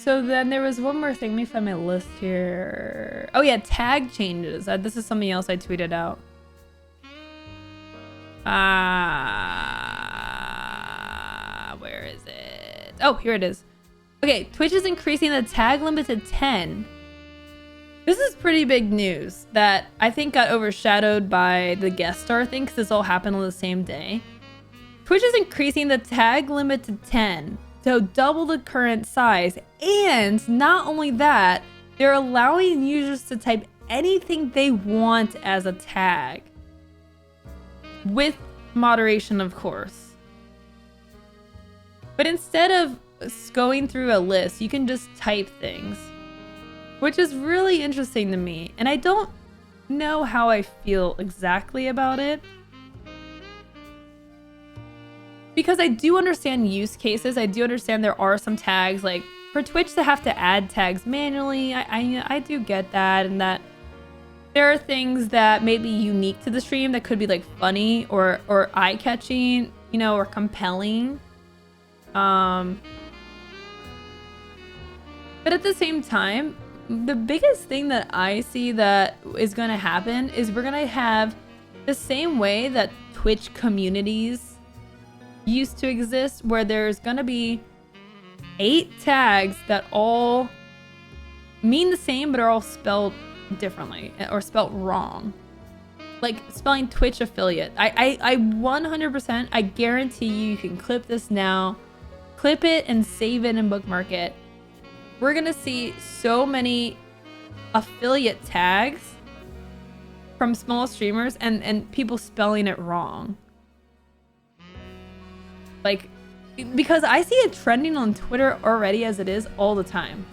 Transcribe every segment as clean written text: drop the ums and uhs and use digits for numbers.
So then there was one more thing. Let me find my list here. Oh yeah, tag changes. This is something else I tweeted out. Where is it? Oh, here it is. Okay, Twitch is increasing the tag limit to 10. This is pretty big news that I think got overshadowed by the guest star thing because this all happened on the same day. Twitch is increasing the tag limit to 10, so double the current size. And not only that, they're allowing users to type anything they want as a tag. With moderation, of course. But instead of going through a list, you can just type things, which is really interesting to me. And I don't know how I feel exactly about it, because I do understand use cases. I do understand there are some tags, like for Twitch to have to add tags manually. I do get that, and that there are things that may be unique to the stream that could be like funny or eye-catching, you know, or compelling. But at the same time, the biggest thing that I see that is going to happen is we're going to have the same way that Twitch communities used to exist, where there's going to be 8 tags that all mean the same but are all spelled differently or spelled wrong. Like spelling Twitch affiliate. I 100%, I guarantee you can clip this now, clip it and save it and bookmark it. We're gonna see so many affiliate tags from small streamers and people spelling it wrong. Like, because I see it trending on Twitter already as it is all the time.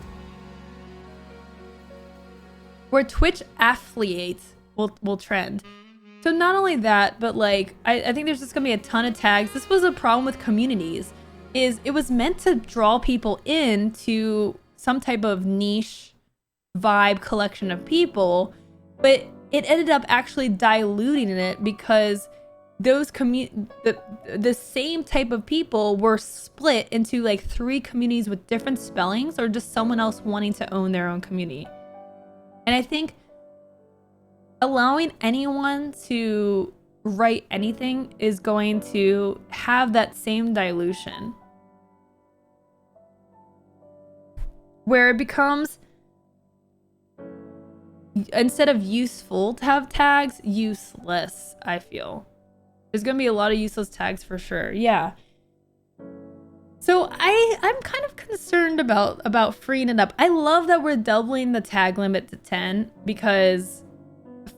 Where Twitch affiliates will trend. So not only that, but like, I think there's just gonna be a ton of tags. This was a problem with communities, is it was meant to draw people into some type of niche vibe collection of people, but it ended up actually diluting it because those the same type of people were split into like 3 communities with different spellings, or just someone else wanting to own their own community. And I think allowing anyone to write anything is going to have that same dilution, where it becomes, instead of useful to have tags, useless. I feel there's gonna be a lot of useless tags for sure. Yeah. So I'm kind of concerned about freeing it up. I love that we're doubling the tag limit to 10, because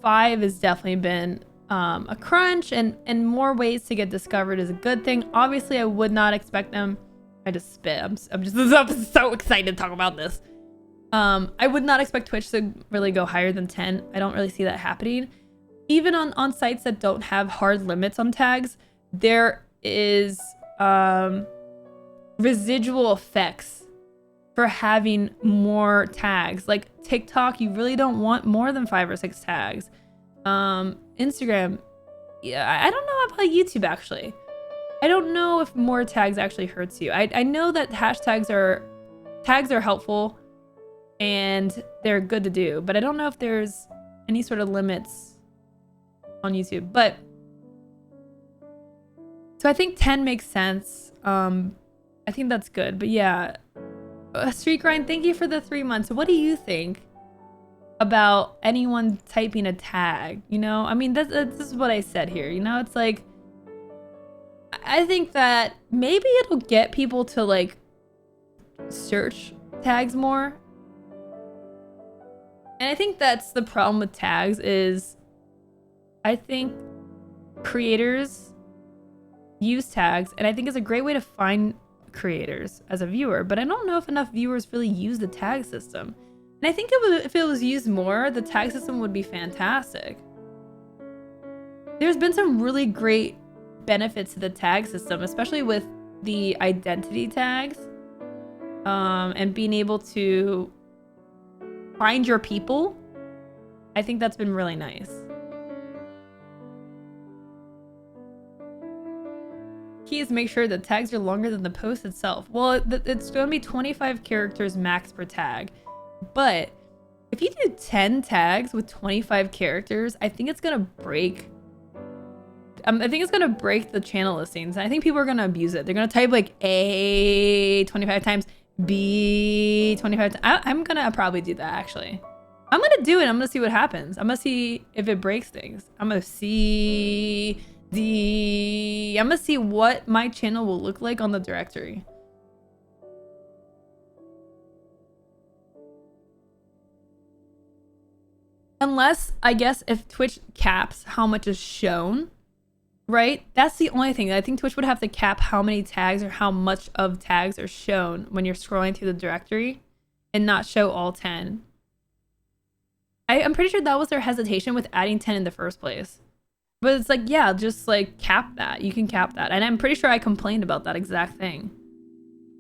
5 has definitely been a crunch, and more ways to get discovered is a good thing. Obviously, I would not expect them. I just spit. I'm so excited to talk about this. I would not expect Twitch to really go higher than 10. I don't really see that happening. Even on sites that don't have hard limits on tags, there is residual effects for having more tags. Like TikTok, you really don't want more than 5 or 6 tags. Instagram, yeah, I don't know about YouTube actually. I don't know if more tags actually hurts you. I know that tags are helpful and they're good to do, but I don't know if there's any sort of limits on YouTube. But so I think 10 makes sense. I think that's good. But yeah, Street Grind, thank you for the 3 months. What do you think about anyone typing a tag? You know, I mean, this is what I said here. You know, it's like, I think that maybe it'll get people to like search tags more. And I think that's the problem with tags, is I think creators use tags, and I think it's a great way to find creators as a viewer, but I don't know if enough viewers really use the tag system. And I think if it was used more, the tag system would be fantastic. There's been some really great benefits to the tag system, especially with the identity tags, and being able to find your people. I think that's been really nice. Keys make sure the tags are longer than the post itself. Well, it's going to be 25 characters max per tag. But if you do 10 tags with 25 characters, I think it's going to break. I think it's going to break the channel listings. I think people are going to abuse it. They're going to type like A 25 times, B 25 times. I'm going to probably do that actually. I'm going to do it. I'm going to see what happens. I'm going to see if it breaks things. I'm going to see I'm going to see what my channel will look like on the directory. Unless, I guess, if Twitch caps how much is shown, right? That's the only thing. I think Twitch would have to cap how many tags or how much of tags are shown when you're scrolling through the directory and not show all 10. I'm pretty sure that was their hesitation with adding 10 in the first place. But it's like, yeah, just like cap that. You can cap that. And I'm pretty sure I complained about that exact thing.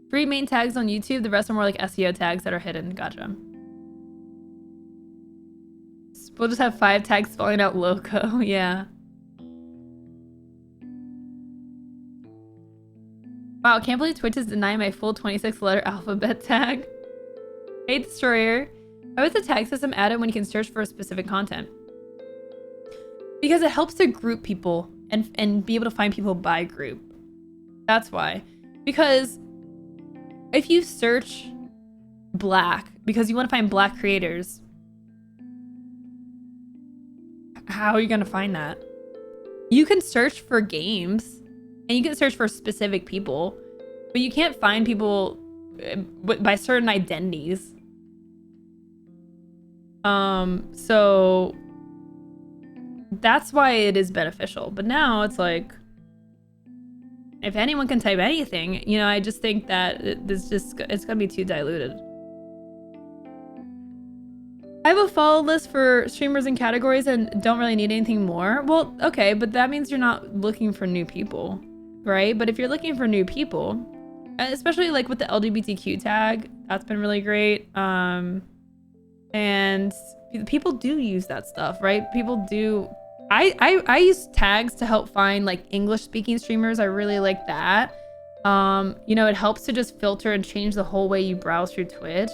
3 main tags on YouTube. The rest are more like SEO tags that are hidden. Gotcha. We'll just have 5 tags spelling out Lowco. Yeah. Wow, can't believe Twitch is denying my full 26-letter alphabet tag. Hey, Destroyer. Why was the tag system added when you can search for a specific content? Because it helps to group people and be able to find people by group. That's why. Because if you search black, because you want to find black creators, how are you going to find that? You can search for games and you can search for specific people, but you can't find people by certain identities. So that's why it is beneficial. But now it's like, if anyone can type anything, you know, I just think that it's gonna be too diluted. I have a follow list for streamers and categories and don't really need anything more. Well, okay, but that means you're not looking for new people, right? But if you're looking for new people, especially like with the LGBTQ tag, that's been really great. And people do use that stuff, right? People do. I use tags to help find like English speaking streamers. I really like that. You know, it helps to just filter and change the whole way you browse through Twitch.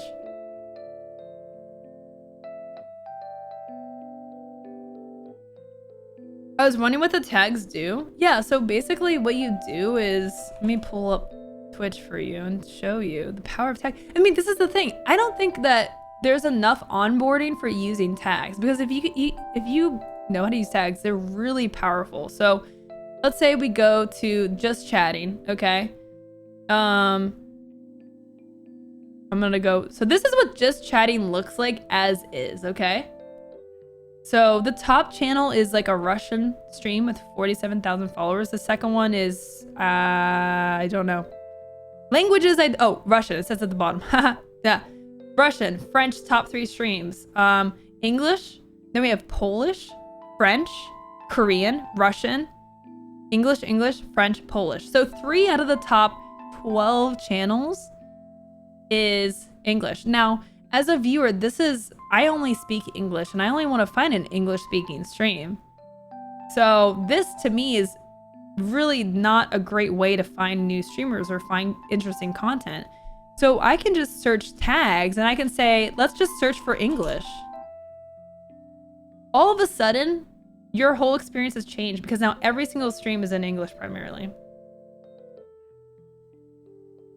I was wondering what the tags do. Yeah, so basically what you do is, let me pull up Twitch for you and show you the power of tag. I mean, this is the thing. I don't think that there's enough onboarding for using tags, because if you know how to use tags, they're really powerful. So let's say we go to just chatting, okay? I'm gonna go, so this is what just chatting looks like as is, okay? So the top channel is like a Russian stream with 47,000 followers. The second one is, I don't know. Languages, oh, Russian, it says at the bottom. Yeah. Russian, French, top 3 streams. English, then we have Polish, French, Korean, Russian, English, French, Polish. So 3 out of the top 12 channels is English. Now, as a viewer, I only speak English and I only want to find an English speaking stream. So this to me is really not a great way to find new streamers or find interesting content. So I can just search tags and I can say, let's just search for English. All of a sudden, your whole experience has changed because now every single stream is in English primarily.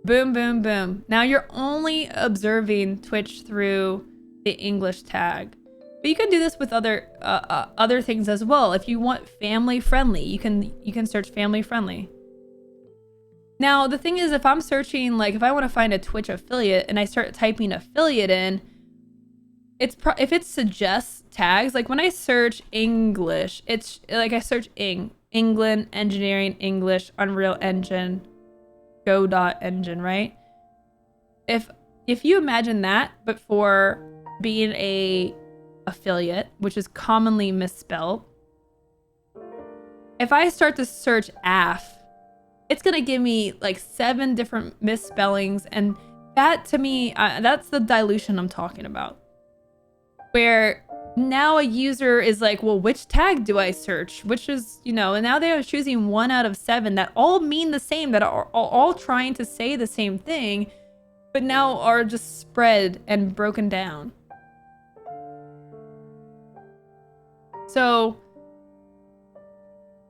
Boom, boom, boom. Now you're only observing Twitch through the English tag. But you can do this with other things as well. If you want family friendly, you can search family friendly. Now, the thing is, if I'm searching, like if I want to find a Twitch affiliate and I start typing affiliate in, if it suggests tags, like when I search English, it's like I search England, engineering, English, Unreal Engine, Go.Engine, right? If you imagine that, but for being a affiliate, which is commonly misspelled, if I start to search AF, it's gonna give me like 7 different misspellings, and that to me, that's the dilution I'm talking about. Where now a user is like, well, which tag do I search? Which is, you know, and now they are choosing 1 out of 7 that all mean the same, that are all trying to say the same thing, but now are just spread and broken down. So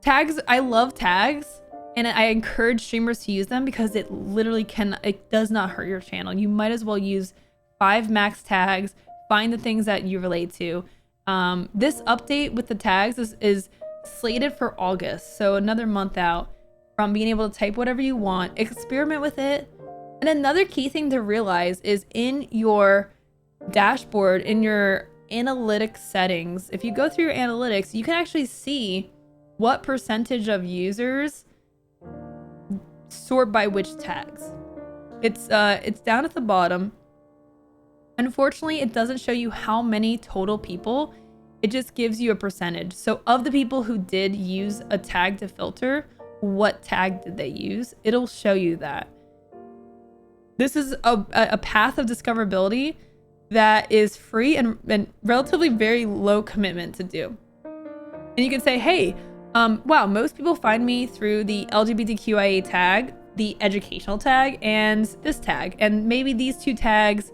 tags, I love tags, and I encourage streamers to use them because it literally it does not hurt your channel. You might as well use 5 max tags, find the things that you relate to. This update with the tags is slated for August, so another month out from being able to type whatever you want, experiment with it. And another key thing to realize is in your dashboard, in your analytics settings, if you go through your analytics, you can actually see what percentage of users sort by which tags. It's down at the bottom. Unfortunately, it doesn't show you how many total people. It just gives you a percentage. So of the people who did use a tag to filter, what tag did they use? It'll show you that. This is a path of discoverability that is free and relatively very low commitment to do. And you can say, hey, wow, most people find me through the LGBTQIA tag, the educational tag, and this tag. And maybe these 2 tags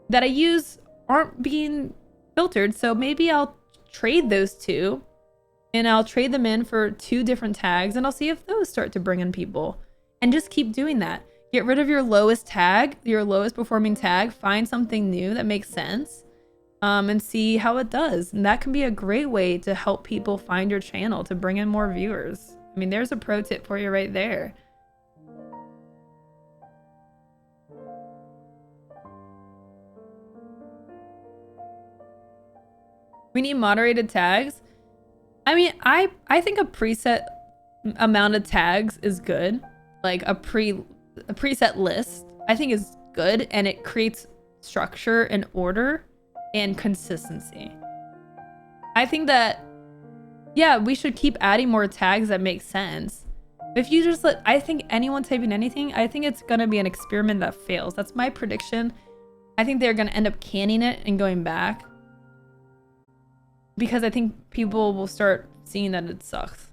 that I use aren't being filtered, so maybe I'll trade those 2 and I'll trade them in for 2 different tags, and I'll see if those start to bring in people, and just keep doing that. Get rid of your lowest tag, your lowest performing tag, find something new that makes sense, and see how it does. And that can be a great way to help people find your channel, to bring in more viewers. I mean, there's a pro tip for you right there. We need moderated tags. I mean, I think a preset amount of tags is good. Like a preset list, I think is good, and it creates structure and order and consistency. I think that, yeah, we should keep adding more tags that make sense. If you just I think anyone typing anything, I think it's gonna be an experiment that fails. That's my prediction. I think they're gonna end up canning it and going back, because I think people will start seeing that it sucks.